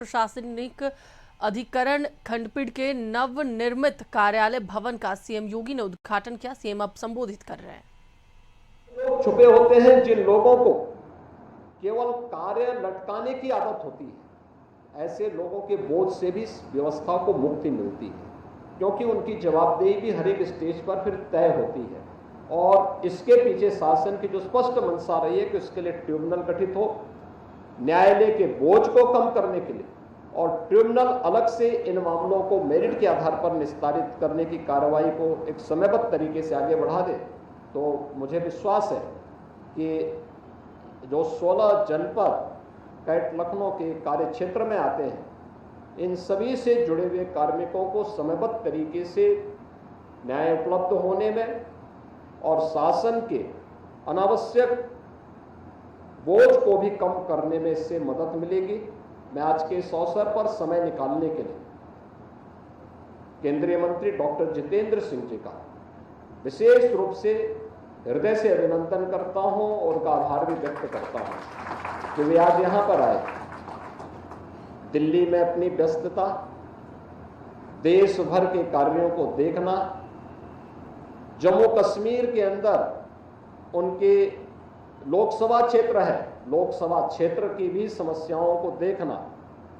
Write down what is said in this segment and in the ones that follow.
प्रशासनिक अधिकरण खंडपीठ के नवनिर्मित कार्यालय भवन का सीएम योगी ने उद्घाटन किया। सीएम अब संबोधित कर रहे हैं। लोग छुपे होते हैं, जिन लोगों को केवल कार्य लटकाने की आदत होती है, ऐसे लोगों के बोझ से भी व्यवस्था को मुक्ति मिलती है, क्योंकि उनकी जवाबदेही भी हर एक स्टेज पर फिर तय होती है। और इसके पीछे शासन की जो स्पष्ट मंशा रही है कि उसके लिए ट्रिब्यूनल गठित हो, न्यायालय के बोझ को कम करने के लिए, और ट्रिब्यूनल अलग से इन मामलों को मेरिट के आधार पर निस्तारित करने की कार्रवाई को एक समयबद्ध तरीके से आगे बढ़ा दे। तो मुझे विश्वास है कि जो 16 जनपद कैट लखनऊ के कार्य क्षेत्र में आते हैं, इन सभी से जुड़े हुए कार्मिकों को समयबद्ध तरीके से न्याय उपलब्ध होने में और शासन के अनावश्यक बोझ को भी कम करने में इससे मदद मिलेगी। मैं आज के इस अवसर पर समय निकालने के लिए केंद्रीय मंत्री डॉक्टर जितेंद्र सिंह जी का विशेष रूप से हृदय से अभिनंदन करता हूं और उनका आभार भी व्यक्त करता हूं कि वे आज यहां पर आए। दिल्ली में अपनी व्यस्तता, देश भर के कार्यों को देखना, जम्मू कश्मीर के अंदर उनके लोकसभा क्षेत्र है, लोकसभा क्षेत्र की भी समस्याओं को देखना,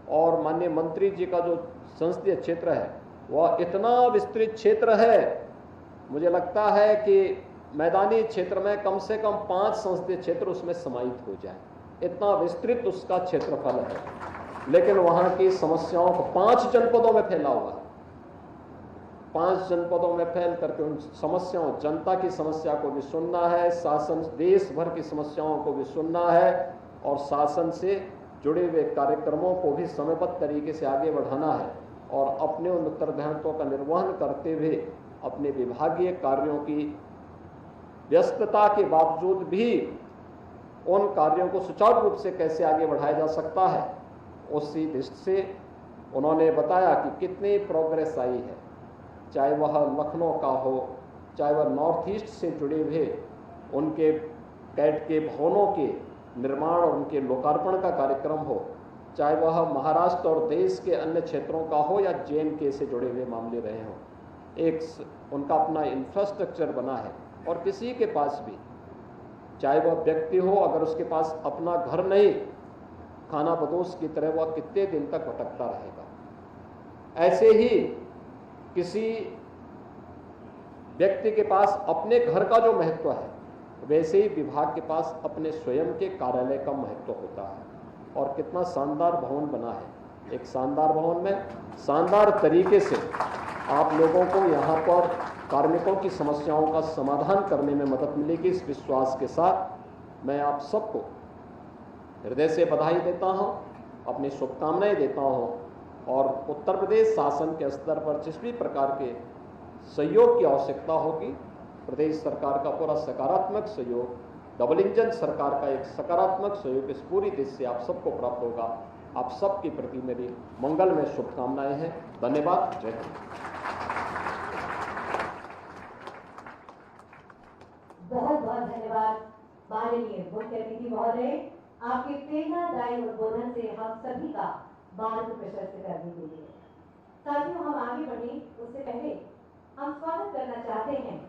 और माननीय मंत्री जी का जो संसदीय क्षेत्र है वह इतना विस्तृत क्षेत्र है, मुझे लगता है कि मैदानी क्षेत्र में कम से कम 5 संसदीय क्षेत्र उसमें समाहित हो जाए, इतना विस्तृत उसका क्षेत्रफल है। लेकिन वहां की समस्याओं को 5 जनपदों में फैला हुआ है, 5 जनपदों में फैल करके उन समस्याओं, जनता की समस्या को भी सुनना है, शासन देश भर की समस्याओं को भी सुनना है, और शासन से जुड़े हुए कार्यक्रमों को भी समयबद्ध तरीके से आगे बढ़ाना है, और अपने उन उत्तरदायित्वों का निर्वहन करते हुए अपने विभागीय कार्यों की व्यस्तता के बावजूद भी उन कार्यों को सुचारू रूप से कैसे आगे बढ़ाया जा सकता है, उसी दृष्टि से उन्होंने बताया कि कितनी प्रोग्रेस आई है, चाहे वह लखनऊ का हो, चाहे वह नॉर्थ ईस्ट से जुड़े हुए उनके कैट के भवनों के निर्माण और उनके लोकार्पण का कार्यक्रम हो, चाहे वह महाराष्ट्र और देश के अन्य क्षेत्रों का हो या JNK से जुड़े हुए मामले रहे हों। एक उनका अपना इंफ्रास्ट्रक्चर बना है, और किसी के पास भी, चाहे वह व्यक्ति हो, अगर उसके पास अपना घर नहीं, खाना बदोश की तरह वह कितने दिन तक भटकता रहेगा। ऐसे ही किसी व्यक्ति के पास अपने घर का जो महत्व है, वैसे ही विभाग के पास अपने स्वयं के कार्यालय का महत्व होता है। और कितना शानदार भवन बना है, एक शानदार भवन में शानदार तरीके से आप लोगों को यहाँ पर कार्मिकों की समस्याओं का समाधान करने में मदद मिलेगी। इस विश्वास के साथ मैं आप सबको हृदय से बधाई देता हूँ, अपनी शुभकामनाएं देता हूँ, और उत्तर प्रदेश शासन के स्तर पर जिस भी प्रकार के सहयोग की आवश्यकता होगी, प्रदेश सरकार का पूरा सकारात्मक सहयोग, डबल इंजन सरकार का एक सकारात्मक सहयोग इस पूरी देश से आप सबको प्राप्त होगा। आप सबके प्रति मेरी मंगलमय शुभकामनाएं हैं। धन्यवाद। जय हिंद। बहुत बहुत धन्यवाद माननीय मुख्य अतिथि महोदय, आपके प्रेरणादायी उद्बोधन से हम सभी का मार्ग प्रशस्त करने के लिए। साथियों, हम आगे बढ़े उससे पहले हम स्वागत करना चाहते हैं